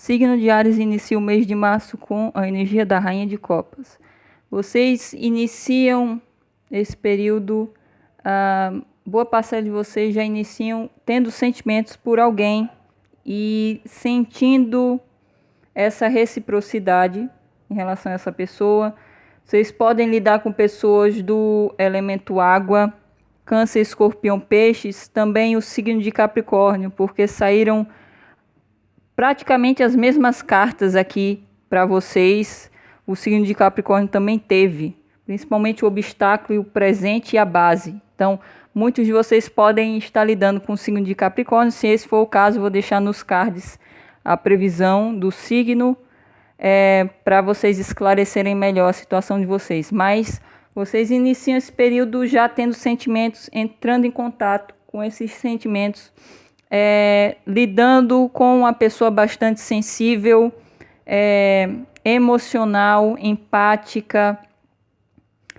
Signo de Áries inicia o mês de março com a energia da Rainha de Copas. Vocês iniciam esse período, boa parcela de vocês já iniciam tendo sentimentos por alguém e sentindo essa reciprocidade em relação a essa pessoa. Vocês podem lidar com pessoas do elemento água, Câncer, Escorpião, Peixes, também o signo de Capricórnio, porque saíram praticamente as mesmas cartas aqui para vocês. O signo de Capricórnio também teve, principalmente o obstáculo, o presente e a base. Então, muitos de vocês podem estar lidando com o signo de Capricórnio. Se esse for o caso, vou deixar nos cards a previsão do signo para vocês esclarecerem melhor a situação de vocês. Mas vocês iniciam esse período já tendo sentimentos, entrando em contato com esses sentimentos, lidando com uma pessoa bastante sensível, emocional, empática.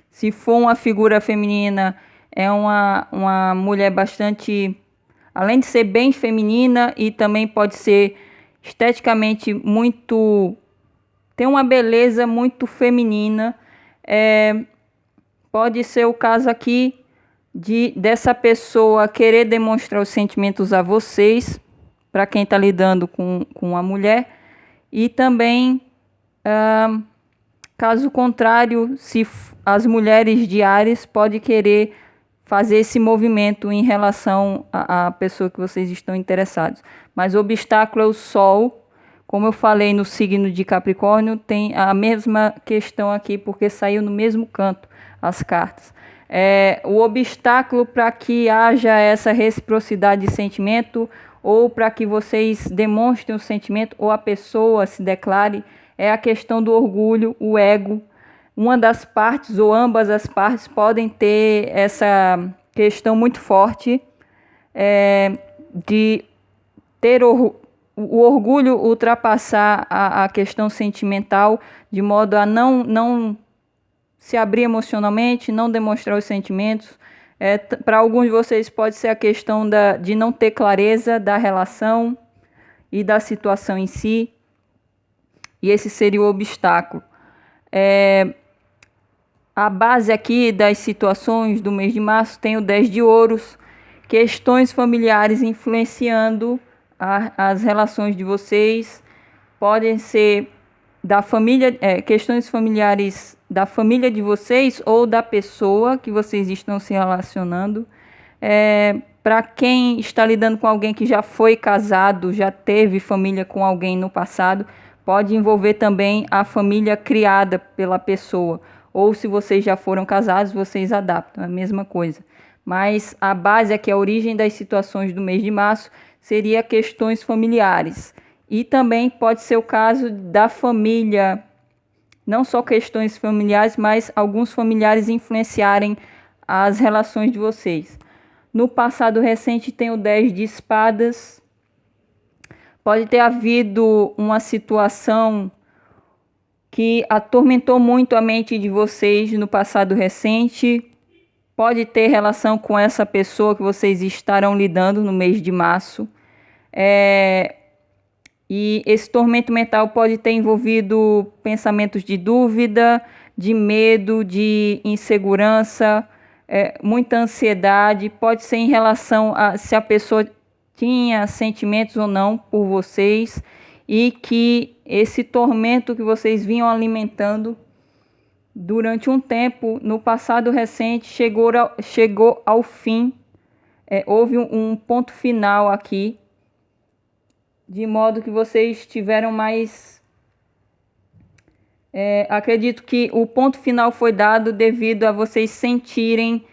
Se for uma figura feminina, é uma mulher bastante, além de ser bem feminina, e também pode ser esteticamente muito, tem uma beleza muito feminina. Pode ser o caso aqui dessa pessoa querer demonstrar os sentimentos a vocês, para quem está lidando com a mulher. E também, caso contrário, se as mulheres de Áries podem querer fazer esse movimento em relação à pessoa que vocês estão interessados. Mas o obstáculo é o Sol. Como eu falei no signo de Capricórnio, tem a mesma questão aqui, porque saiu no mesmo canto as cartas. O obstáculo para que haja essa reciprocidade de sentimento, ou para que vocês demonstrem o sentimento, ou a pessoa se declare, é a questão do orgulho, o ego. Uma das partes, ou ambas as partes, podem ter essa questão muito forte de ter o orgulho ultrapassar a questão sentimental, de modo a não se abrir emocionalmente, não demonstrar os sentimentos. Para alguns de vocês pode ser a questão de não ter clareza da relação e da situação em si. E esse seria o obstáculo. A base aqui das situações do mês de março tem o 10 de ouros, questões familiares influenciando as relações de vocês. Podem ser da família, questões familiares da família de vocês ou da pessoa que vocês estão se relacionando. Para quem está lidando com alguém que já foi casado, já teve família com alguém no passado, pode envolver também a família criada pela pessoa. Ou se vocês já foram casados, vocês adaptam, é a mesma coisa. Mas a base aqui, a origem das situações do mês de março, seria questões familiares. E também pode ser o caso da família, não só questões familiares, mas alguns familiares influenciarem as relações de vocês. No passado recente tem o 10 de espadas. Pode ter havido uma situação que atormentou muito a mente de vocês no passado recente. Pode ter relação com essa pessoa que vocês estarão lidando no mês de março. E esse tormento mental pode ter envolvido pensamentos de dúvida, de medo, de insegurança, muita ansiedade. Pode ser em relação a se a pessoa tinha sentimentos ou não por vocês, e que esse tormento que vocês vinham alimentando durante um tempo, no passado recente, chegou ao fim. Houve um ponto final aqui, de modo que vocês tiveram mais... acredito que o ponto final foi dado devido a vocês sentirem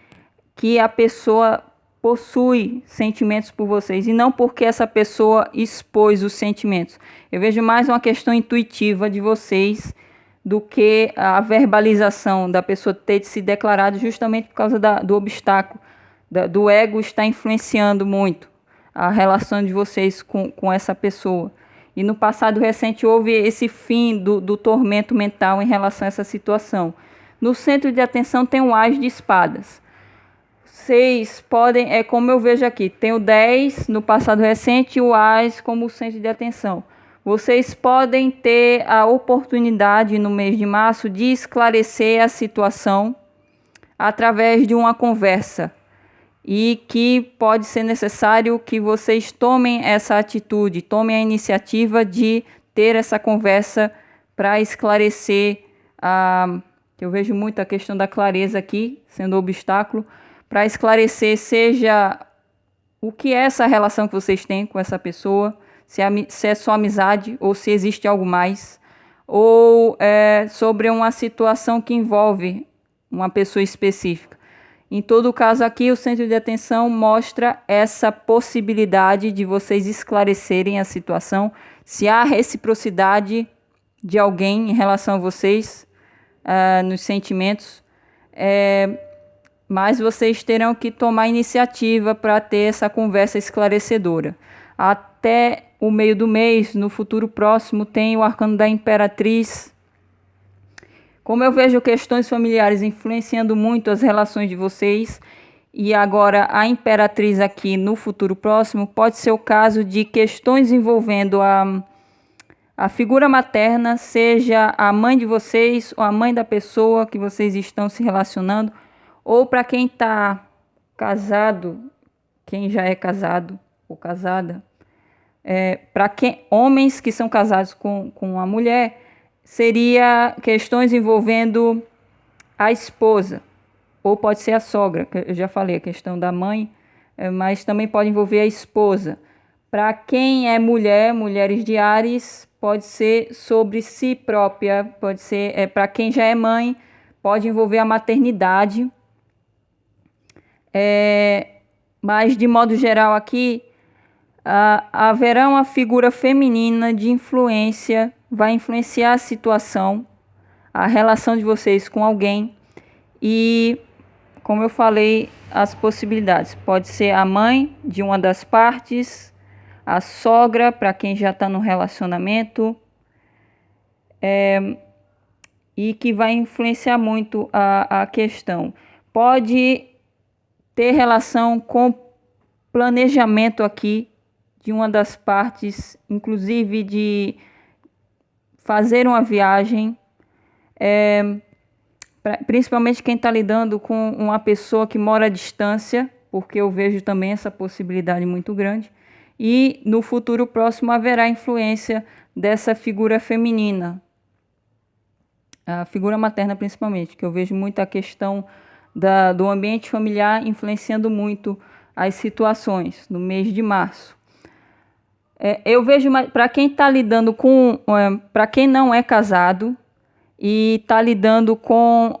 que a pessoa possui sentimentos por vocês, e não porque essa pessoa expôs os sentimentos. Eu vejo mais uma questão intuitiva de vocês do que a verbalização da pessoa ter se declarado, justamente por causa do obstáculo, do ego está influenciando muito a relação de vocês com essa pessoa. E no passado recente houve esse fim do tormento mental em relação a essa situação. No centro de atenção tem o As de espadas. Vocês podem, como eu vejo aqui, tem o 10 no passado recente e o As como centro de atenção. Vocês podem ter a oportunidade no mês de março de esclarecer a situação através de uma conversa, e que pode ser necessário que vocês tomem essa atitude, tomem a iniciativa de ter essa conversa para esclarecer eu vejo muito a questão da clareza aqui sendo obstáculo, para esclarecer seja o que é essa relação que vocês têm com essa pessoa, se é só amizade ou se existe algo mais, ou sobre uma situação que envolve uma pessoa específica. Em todo caso aqui, o centro de atenção mostra essa possibilidade de vocês esclarecerem a situação, se há reciprocidade de alguém em relação a vocês, nos sentimentos, mas vocês terão que tomar iniciativa para ter essa conversa esclarecedora. Até o meio do mês, no futuro próximo, tem o arcano da Imperatriz. Como eu vejo questões familiares influenciando muito as relações de vocês, e agora a Imperatriz aqui no futuro próximo, pode ser o caso de questões envolvendo a figura materna, seja a mãe de vocês ou a mãe da pessoa que vocês estão se relacionando, ou para quem está casado, quem já é casado ou casada, para homens que são casados com uma mulher, seria questões envolvendo a esposa, ou pode ser a sogra, que eu já falei, a questão da mãe, mas também pode envolver a esposa. Para quem é mulher, mulheres de Áries, pode ser sobre si própria, pode ser para quem já é mãe, pode envolver a maternidade. Mas de modo geral aqui, haverá uma figura feminina de influência, vai influenciar a situação, a relação de vocês com alguém, e como eu falei, as possibilidades, pode ser a mãe de uma das partes, a sogra para quem já está no relacionamento, e que vai influenciar muito a questão. Pode ter relação com planejamento aqui de uma das partes, inclusive de fazer uma viagem, principalmente quem está lidando com uma pessoa que mora à distância, porque eu vejo também essa possibilidade muito grande. E no futuro próximo haverá influência dessa figura feminina, a figura materna principalmente, que eu vejo muito a questão do ambiente familiar influenciando muito as situações no mês de março. Eu vejo, para quem está lidando com, para quem não é casado e está lidando com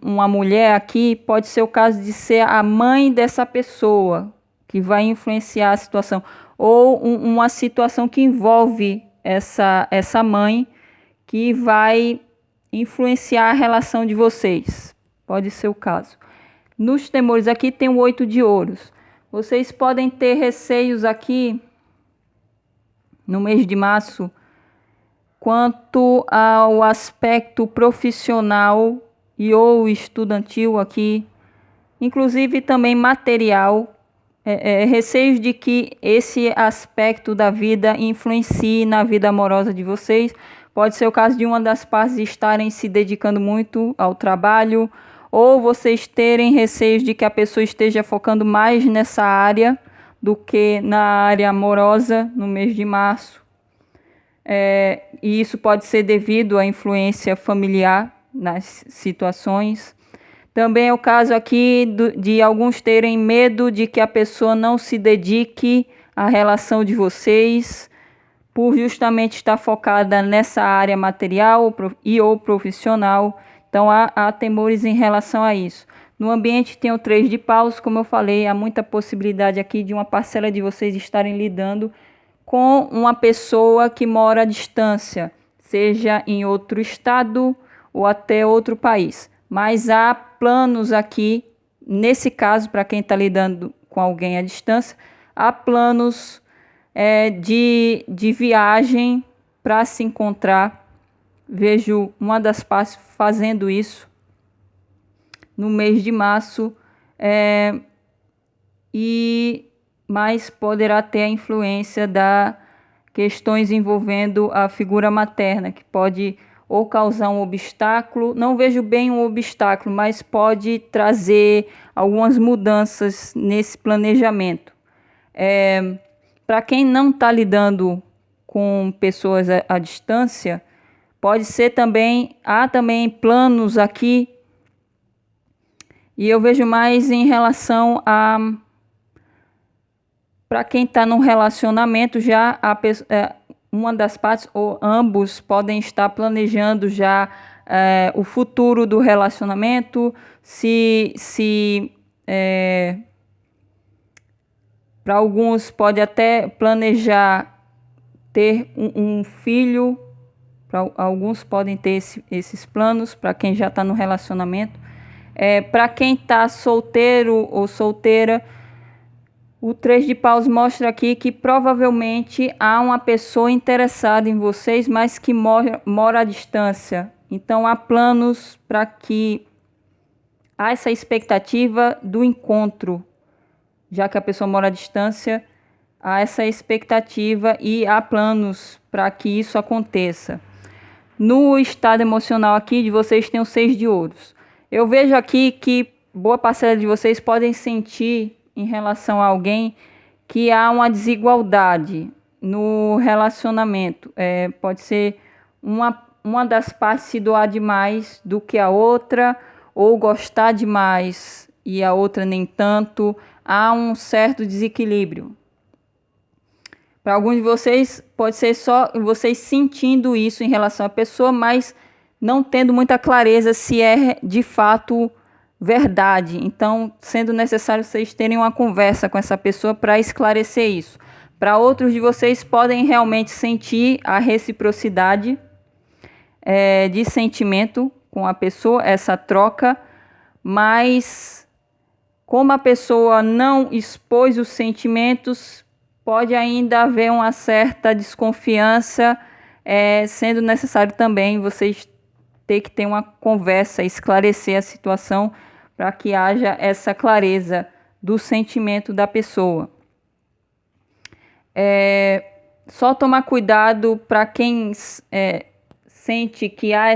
uma mulher aqui, pode ser o caso de ser a mãe dessa pessoa que vai influenciar a situação, ou uma situação que envolve essa mãe que vai influenciar a relação de vocês. Pode ser o caso. Nos temores aqui tem o 8 de ouros. Vocês podem ter receios aqui no mês de março quanto ao aspecto profissional e ou estudantil aqui, inclusive também material, receios de que esse aspecto da vida influencie na vida amorosa de vocês. Pode ser o caso de uma das partes estarem se dedicando muito ao trabalho, ou vocês terem receios de que a pessoa esteja focando mais nessa área do que na área amorosa no mês de março. E isso pode ser devido à influência familiar nas situações. Também é o caso aqui de alguns terem medo de que a pessoa não se dedique à relação de vocês, por justamente estar focada nessa área material e ou profissional. Então há temores em relação a isso. No ambiente tem o 3 de paus, como eu falei, há muita possibilidade aqui de uma parcela de vocês estarem lidando com uma pessoa que mora à distância, seja em outro estado ou até outro país. Mas há planos aqui, nesse caso, para quem está lidando com alguém à distância, há planos de viagem para se encontrar. Vejo uma das partes fazendo isso no mês de março, mas poderá ter a influência da questões envolvendo a figura materna, que pode ou causar um obstáculo, não vejo bem um obstáculo, mas pode trazer algumas mudanças nesse planejamento. Para quem não está lidando com pessoas à distância, pode ser também, há também planos aqui, e eu vejo mais em relação a, para quem está num relacionamento, já uma das partes ou ambos podem estar planejando já o futuro do relacionamento, para alguns pode até planejar ter um filho, para alguns podem ter esses planos, para quem já está no relacionamento. Para quem está solteiro ou solteira, o 3 de paus mostra aqui que provavelmente há uma pessoa interessada em vocês, mas que mora à distância. Então há planos para que há essa expectativa do encontro. Já que a pessoa mora à distância, há essa expectativa e há planos para que isso aconteça. No estado emocional aqui de vocês tem o 6 de ouros. Eu vejo aqui que boa parcela de vocês podem sentir em relação a alguém que há uma desigualdade no relacionamento. Pode ser uma das partes se doar demais do que a outra, ou gostar demais e a outra nem tanto. Há um certo desequilíbrio. Para alguns de vocês, pode ser só vocês sentindo isso em relação à pessoa, mas não tendo muita clareza se é de fato verdade. Então, sendo necessário vocês terem uma conversa com essa pessoa para esclarecer isso. Para outros de vocês, podem realmente sentir a reciprocidade de sentimento com a pessoa, essa troca, mas como a pessoa não expôs os sentimentos, pode ainda haver uma certa desconfiança, sendo necessário também vocês ter que ter uma conversa, esclarecer a situação para que haja essa clareza do sentimento da pessoa. Só tomar cuidado para quem sente que há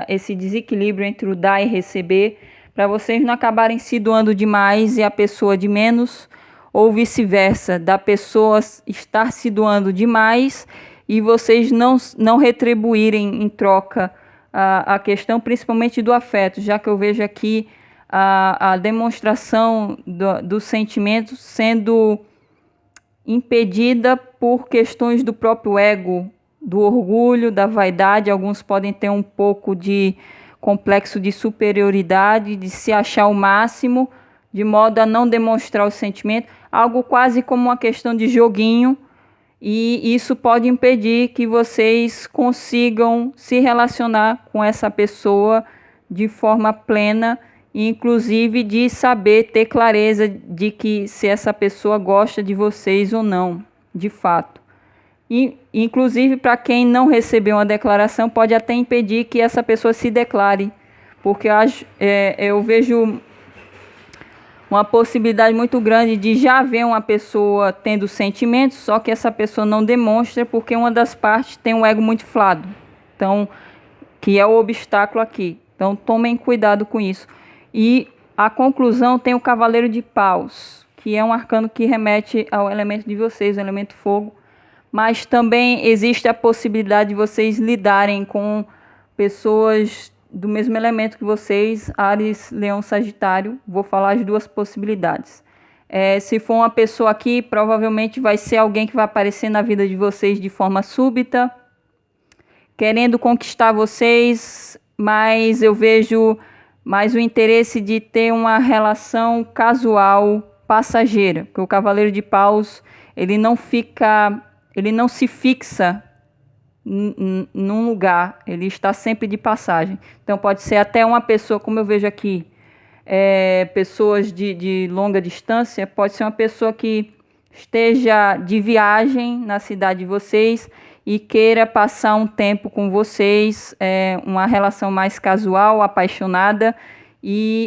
esse desequilíbrio entre o dar e receber, para vocês não acabarem se doando demais e a pessoa de menos, ou vice-versa, da pessoa estar se doando demais e vocês não retribuírem em troca a questão, principalmente do afeto, já que eu vejo aqui a demonstração do sentimento sendo impedida por questões do próprio ego, do orgulho, da vaidade. Alguns podem ter um pouco de complexo de superioridade, de se achar o máximo, de modo a não demonstrar o sentimento, algo quase como uma questão de joguinho, e isso pode impedir que vocês consigam se relacionar com essa pessoa de forma plena, inclusive de saber ter clareza de que se essa pessoa gosta de vocês ou não, de fato. E, inclusive, para quem não recebeu uma declaração, pode até impedir que essa pessoa se declare, porque eu vejo uma possibilidade muito grande de já haver uma pessoa tendo sentimentos, só que essa pessoa não demonstra porque uma das partes tem um ego muito inflado, então, que é o obstáculo aqui. Então tomem cuidado com isso. E a conclusão tem o Cavaleiro de Paus, que é um arcano que remete ao elemento de vocês, o elemento fogo, mas também existe a possibilidade de vocês lidarem com pessoas do mesmo elemento que vocês, Áries, Leão, Sagitário. Vou falar as duas possibilidades. Se for uma pessoa aqui, provavelmente vai ser alguém que vai aparecer na vida de vocês de forma súbita, querendo conquistar vocês, mas eu vejo mais o interesse de ter uma relação casual, passageira, porque o Cavaleiro de Paus, ele não se fixa num lugar, ele está sempre de passagem. Então pode ser até uma pessoa, como eu vejo aqui, pessoas de longa distância, pode ser uma pessoa que esteja de viagem na cidade de vocês e queira passar um tempo com vocês, uma relação mais casual, apaixonada,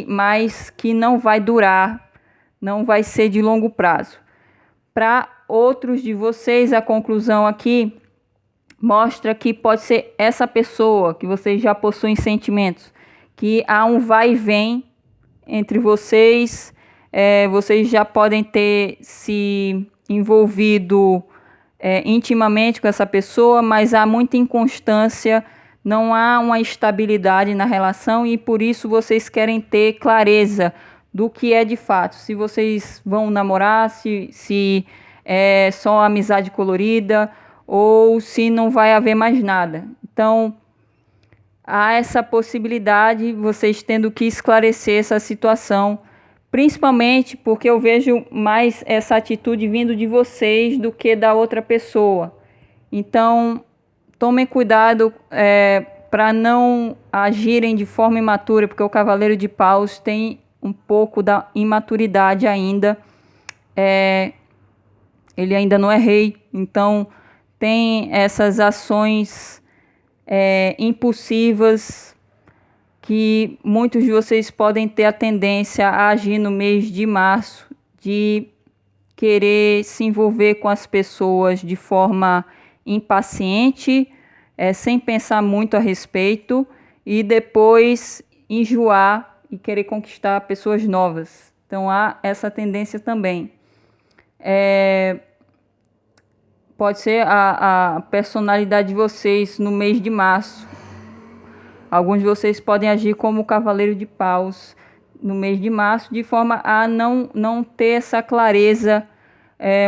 mas que não vai durar, não vai ser de longo prazo. Para outros de vocês, a conclusão aqui mostra que pode ser essa pessoa que vocês já possuem sentimentos, que há um vai e vem entre vocês, vocês já podem ter se envolvido intimamente com essa pessoa, mas há muita inconstância, não há uma estabilidade na relação e por isso vocês querem ter clareza do que é de fato. Se vocês vão namorar, se é só amizade colorida ou se não vai haver mais nada. Então, há essa possibilidade, vocês tendo que esclarecer essa situação, principalmente porque eu vejo mais essa atitude vindo de vocês do que da outra pessoa. Então, tomem cuidado para não agirem de forma imatura, porque o Cavaleiro de Paus tem um pouco da imaturidade ainda. Ele ainda não é rei, então tem essas ações impulsivas que muitos de vocês podem ter a tendência a agir no mês de março, de querer se envolver com as pessoas de forma impaciente, sem pensar muito a respeito e depois enjoar e querer conquistar pessoas novas. Então há essa tendência também. Pode ser a personalidade de vocês no mês de março. Alguns de vocês podem agir como o Cavaleiro de Paus no mês de março, de forma a não ter essa clareza.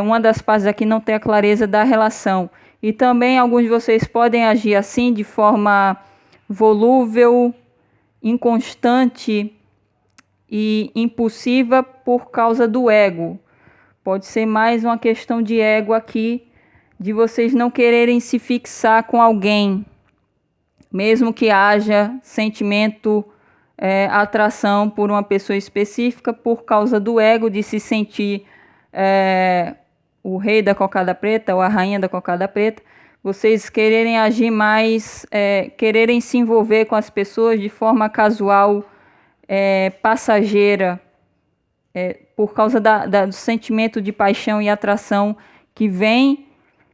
Uma das partes aqui não ter a clareza da relação. E também alguns de vocês podem agir assim, de forma volúvel, inconstante e impulsiva por causa do ego. Pode ser mais uma questão de ego aqui, de vocês não quererem se fixar com alguém, mesmo que haja sentimento, atração por uma pessoa específica, por causa do ego, de se sentir o rei da cocada preta ou a rainha da cocada preta, vocês quererem agir mais, quererem se envolver com as pessoas de forma casual, passageira, por causa do sentimento de paixão e atração que vem,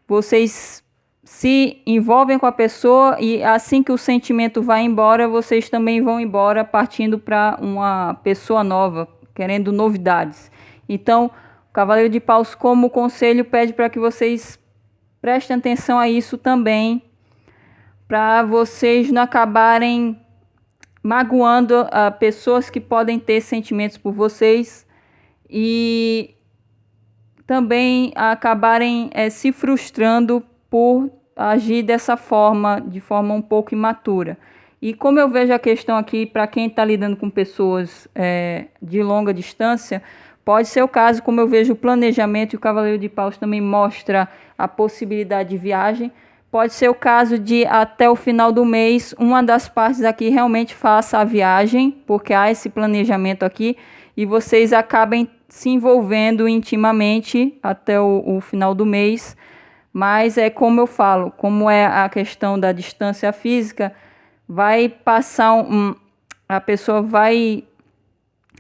vocês se envolvem com a pessoa e assim que o sentimento vai embora, vocês também vão embora partindo para uma pessoa nova, querendo novidades. Então, o Cavaleiro de Paus, como conselho, pede para que vocês prestem atenção a isso também, para vocês não acabarem magoando pessoas que podem ter sentimentos por vocês e também acabarem se frustrando por agir dessa forma, de forma um pouco imatura. E como eu vejo a questão aqui, para quem está lidando com pessoas de longa distância, pode ser o caso, como eu vejo o planejamento, e o Cavaleiro de Paus também mostra a possibilidade de viagem, pode ser o caso de até o final do mês, uma das partes aqui realmente faça a viagem, porque há esse planejamento aqui, e vocês acabem se envolvendo intimamente até o final do mês. Mas como eu falo, como é a questão da distância física, vai passar a pessoa vai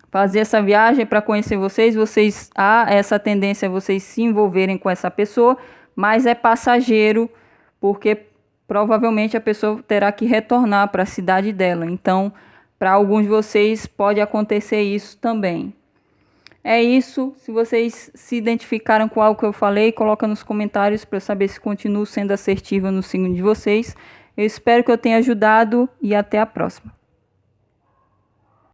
fazer essa viagem para conhecer vocês, há essa tendência a vocês se envolverem com essa pessoa, mas é passageiro, porque provavelmente a pessoa terá que retornar para a cidade dela. Então, para alguns de vocês pode acontecer isso também. É isso. Se vocês se identificaram com algo que eu falei, coloca nos comentários para eu saber se continuo sendo assertiva no signo de vocês. Eu espero que eu tenha ajudado e até a próxima.